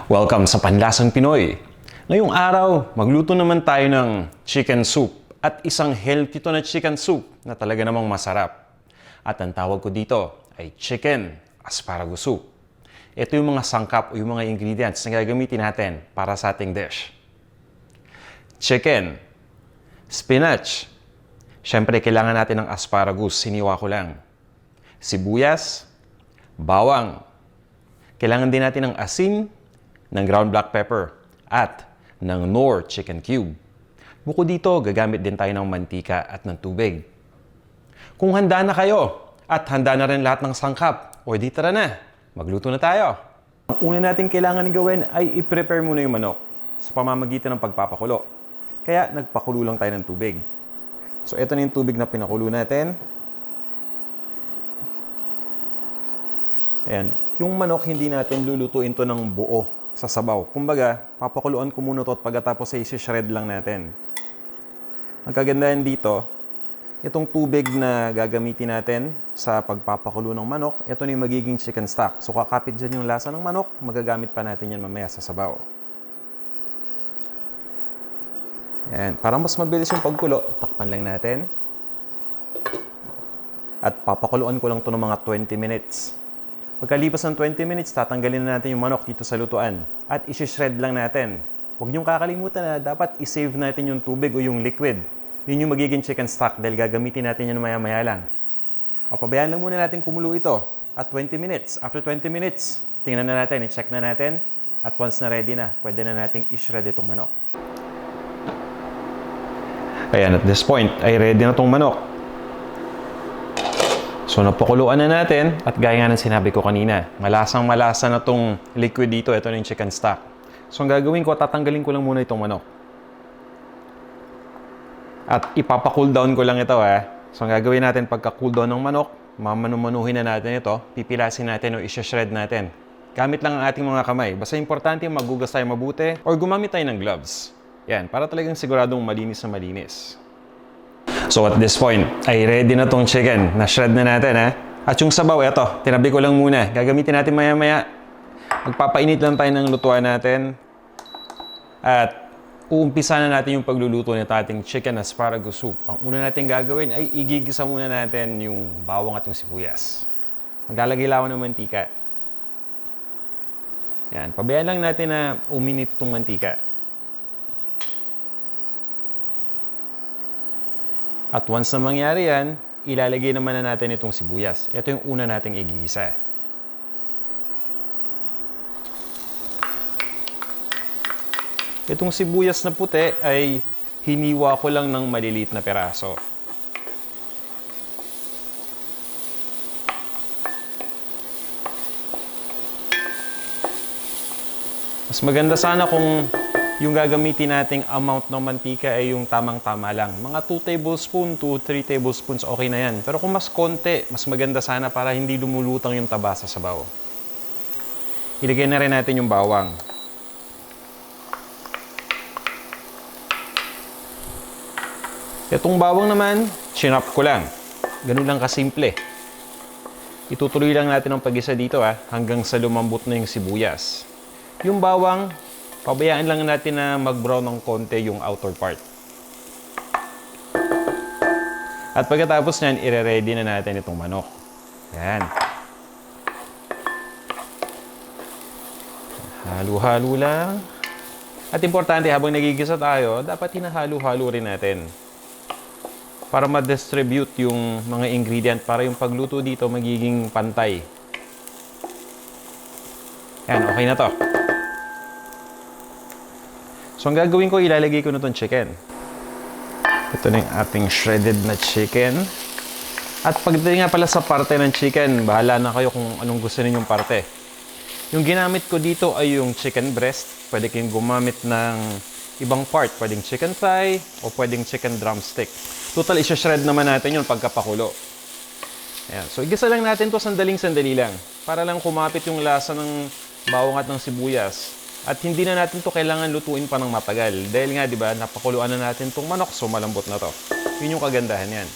Welcome sa Panlasang Pinoy! Ngayong araw, magluto naman tayo ng chicken soup at isang healthy to na chicken soup na talaga namang masarap. At ang tawag ko dito ay chicken asparagus soup. Ito yung mga sangkap o yung mga ingredients na gagamitin natin para sa ating dish. Chicken, spinach, syempre kailangan natin ng asparagus, siniwa ko lang. Sibuyas, bawang, kailangan din natin ng asin, ng ground black pepper, at ng Knorr chicken cube. Bukod dito, gagamit din tayo ng mantika at ng tubig. Kung handa na kayo at handa na rin lahat ng sangkap, o di tara na, magluto na tayo. Ang una natin kailangan gawin ay i-prepare muna yung manok sa pamamagitan ng pagpapakulo. Kaya nagpakulo lang tayo ng tubig. So ito na yung tubig na pinakulo natin. Ayan. Yung manok, hindi natin lulutuin to ng buo sa sabaw. Kumbaga, papakuluan ko muna to at pagkatapos ay isi-shred lang natin. Ang kagandahan dito, itong tubig na gagamitin natin sa pagpapakulo ng manok, ito na yung magiging chicken stock. So kakapit dyan yung lasa ng manok, magagamit pa natin yan mamaya sa sabaw. Ayan. Para mas mabilis yung pagkulo, takpan lang natin. At papakuluan ko lang to ng mga 20 minutes. Pagkalipas ng 20 minutes, tatanggalin na natin yung manok dito sa lutuan at isi-shred lang natin. Huwag niyong kakalimutan na dapat i-save natin yung tubig o yung liquid. Yun yung magiging chicken stock dahil gagamitin natin yun maya-maya lang. O pabayaan lang muna natin kumulo ito at 20 minutes. After 20 minutes, tingnan na natin, i-check na natin at once na ready na, pwede na nating i-shred itong manok. Ayan, at this point ay ready na itong manok. So, napakuluan na natin at gaya nga ng sinabi ko kanina, malasang-malasa na itong liquid dito. Ito na yung chicken stock. So, ang gagawin ko, tatanggalin ko lang muna itong manok. At ipapa-cool down ko lang ito. So, ang gagawin natin pagka-cool down ng manok, mamanumanuhin na natin ito, pipilasin natin o i-shred natin. Gamit lang ang ating mga kamay. Basta importante magugas tayo mabuti or gumamit tayo ng gloves. Yan, para talagang siguradong malinis na malinis. So at this point, ay ready na tong chicken. Na-shred na natin, At yung sabaw, eto, tinabi ko lang muna. Gagamitin natin maya-maya. Magpapainit lang tayo ng lutuan natin. At uumpisa na natin yung pagluluto ng ating chicken asparagus soup. Ang una natin gagawin ay igigisa muna natin yung bawang at yung sibuyas. Maglalagay lang ako ng mantika. Yan, pabayaan lang natin na uminit itong mantika. At once na mangyari yan, ilalagay naman na natin itong sibuyas. Ito yung una nating igigisa. Itong sibuyas na puti ay hiniwa ko lang ng maliliit na peraso. Mas maganda sana kung yung gagamitin nating amount ng mantika ay yung tamang-tama lang. Mga 2 tablespoons to 3 tablespoons, okay na yan. Pero kung mas konti, mas maganda sana para hindi lumulutang yung taba sa sabaw. Ilagay na rin natin yung bawang. Itong bawang naman, chinop ko lang. Ganun lang kasimple. Itutuloy lang natin ang pag-isa dito hanggang sa lumambot na yung sibuyas. Yung bawang, pabayaan lang natin na mag-brown ng konti yung outer part. At pagkatapos nyan, ire-ready na natin itong manok. Yan. Halo-halo lang. At importante, habang nagigisa tayo, dapat hinahalo-halo rin natin. Para ma-distribute yung mga ingredient, para yung pagluto dito magiging pantay. Yan, okay na to. So, ang gagawin ko, ilalagay ko na itong chicken. Ito na yung ating shredded na chicken. At pagdating nga pala sa parte ng chicken, bahala na kayo kung anong gusto ninyong parte. Yung ginamit ko dito ay yung chicken breast. Pwede kayong gumamit ng ibang part. Pwedeng chicken thigh o pwedeng chicken drumstick. Total, isa-shred naman natin yun pagkapakulo. Ayan. So, igisa lang natin to sandaling-sandali lang. Para lang kumapit yung lasa ng bawang at ng sibuyas. At hindi na natin to kailangan lutuin pa ng matagal. Dahil nga, di ba, napakuluan na natin tong manok, so malambot na to. Yun yung kagandahan yan.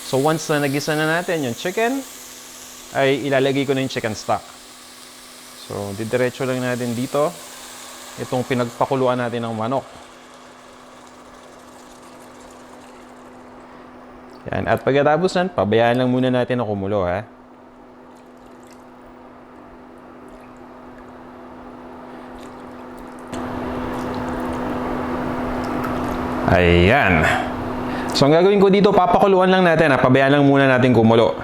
So, once na nagisa na natin yung chicken, ay ilalagay ko na yung chicken stock. So, didiretso lang natin dito itong pinagpakuluan natin ng manok. Yan. At pagkatapos nun, pabayaan lang muna natin na kumulo, ha? Ayan. So, ang gagawin ko dito, papakuluan lang natin, ha? Pabayaan lang muna natin kumulo.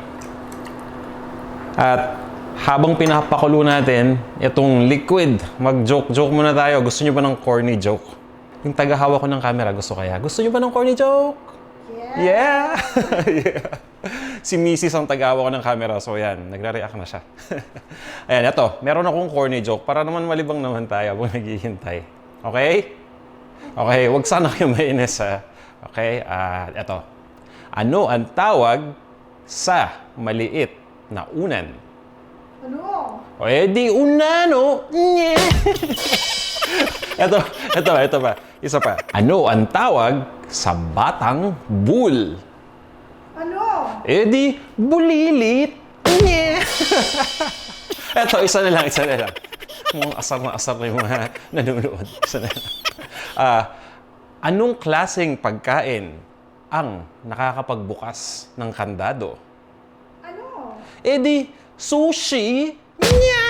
At habang pinapakulo natin itong liquid, mag-joke-joke muna tayo. Gusto nyo ba ng corny joke? Yung tagahawak ko ng camera, gusto kaya? Gusto nyo ba ng corny joke? Yeah! Yeah! Si Mrs. ang tagahawak ko ng camera. So, yan. Nagre-react na siya. Ayan, ito. Meron akong corny joke para naman malibang naman tayo habang naghihintay. Okay? Okay, wag sana kayo mainis, ha? Okay? Ito. Ano ang tawag sa maliit na unan? Ano? O, di unano. Nye! Ito pa. Isa pa. Ano ang tawag sa batang bull? Ano? Di bulilit. Nye! Isa na lang. Mukhang asar na yung mga nanonood. Isa na lang. Anong klaseng pagkain ang nakakapagbukas ng kandado? Ano? Di sushi. Nya!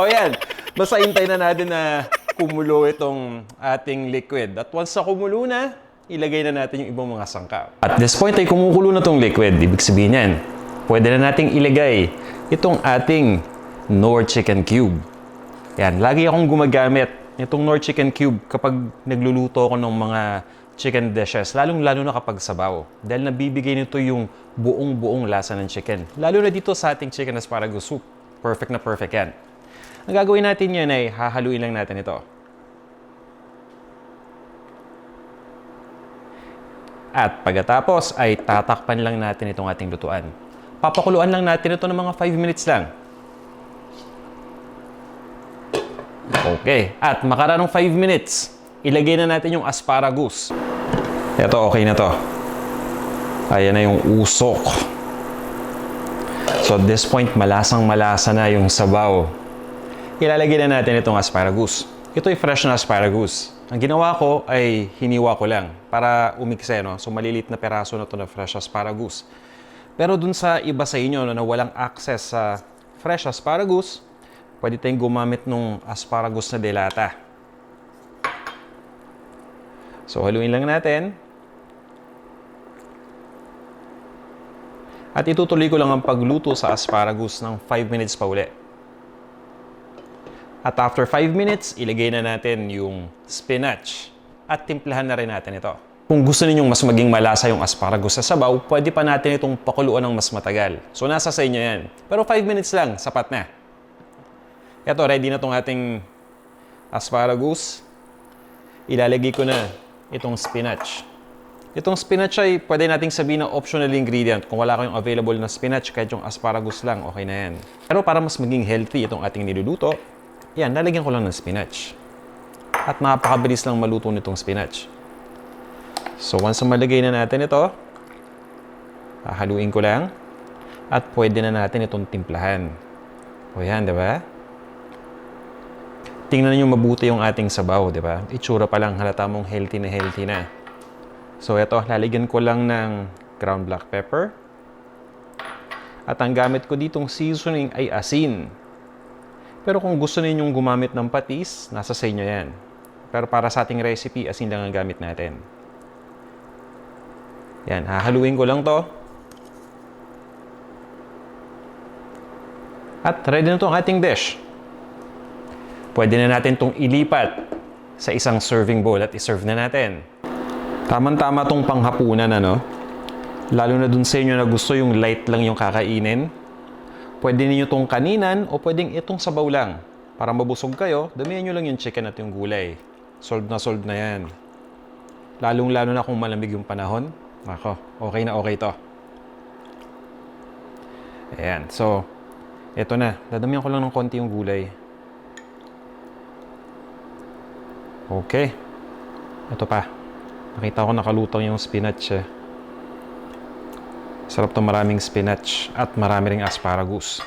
O yan. Basta hintay na natin na kumulo itong ating liquid. At once na kumulo na, ilagay na natin yung ibang mga sangkap. At this point ay kumukulo na itong liquid. Ibig sabihin yan, pwede na nating ilagay itong ating Knorr chicken cube. Yan, lagi akong gumagamit itong Knorr chicken cube kapag nagluluto ako ng mga chicken dishes, lalong-lalo na kapag sabaw. Dahil nabibigay nito yung buong-buong lasa ng chicken. Lalo na dito sa ating chicken asparagus soup. Perfect na perfect yan. Ang gagawin natin yun ay hahaluin lang natin ito. At pagkatapos ay tatakpan lang natin itong ating lutuan. Papakuluan lang natin ito ng mga 5 minutes lang. Okay. At makaranong 5 minutes, ilagay na natin yung asparagus. Ito, okay na to. Ayan na yung usok. So at this point, malasang-malasa na yung sabaw. Ilalagay na natin itong asparagus. Ito ay fresh na asparagus. Ang ginawa ko ay hiniwa ko lang para umikse, no? So malilit na peraso na ito na fresh asparagus. Pero dun sa iba sa inyo na walang access sa fresh asparagus, pwede tayong gumamit ng asparagus na delata. So haluin lang natin. At itutuloy ko lang ang pagluto sa asparagus ng 5 minutes pa uli. At after 5 minutes, ilagay na natin yung spinach. At timplahan na rin natin ito. Kung gusto ninyong mas maging malasa yung asparagus sa sabaw, pwede pa natin itong pakuluan ng mas matagal. So nasa sa inyo yan. Pero 5 minutes lang, sapat na. Ito, ready na itong ating asparagus. Ilalagay ko na itong spinach. Itong spinach ay pwede nating sabihin na optional ingredient. Kung wala kayong available na spinach, kahit yung asparagus lang, okay na yan. Pero para mas maging healthy itong ating niluluto, yan, lalagyan ko lang ng spinach. At napakabilis lang maluto nitong spinach. So, once na malagay na natin ito, haluin ko lang. At pwede na natin itong timplahan. O yan, di ba? Tingnan niyo mabuti yung ating sabaw, di ba? Itsura pa lang, halata mong healthy na. So, ito, lalagyan ko lang ng ground black pepper. At ang gamit ko ditong seasoning ay asin. Pero kung gusto ninyong gumamit ng patis, nasa sa inyo yan. Pero para sa ating recipe, asin lang ang gamit natin. Yan, hahaluin ko lang to. At ready na to ang ating dish. Pwede na natin itong ilipat sa isang serving bowl at iserve na natin. Tamang-tama tong panghapunan, ano? Lalo na dun sa inyo na gusto yung light lang yung kakainin. Pwede niyo itong kaninan o pwedeng itong sabaw lang. Para mabusog kayo, damihan nyo lang yung chicken at yung gulay. Solved na yan. Lalong-lalo na kung malamig yung panahon. Ako, okay na okay to. Ayan, so, ito na. Dadamihan ko lang ng konti yung gulay. Okay. Ito pa. Nakita ko nakalutang yung spinach. Sarap to, maraming spinach at marami ring asparagus.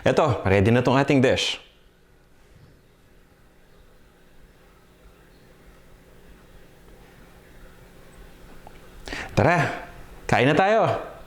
Eto, ready na tong ating dish. Tara, kain na tayo!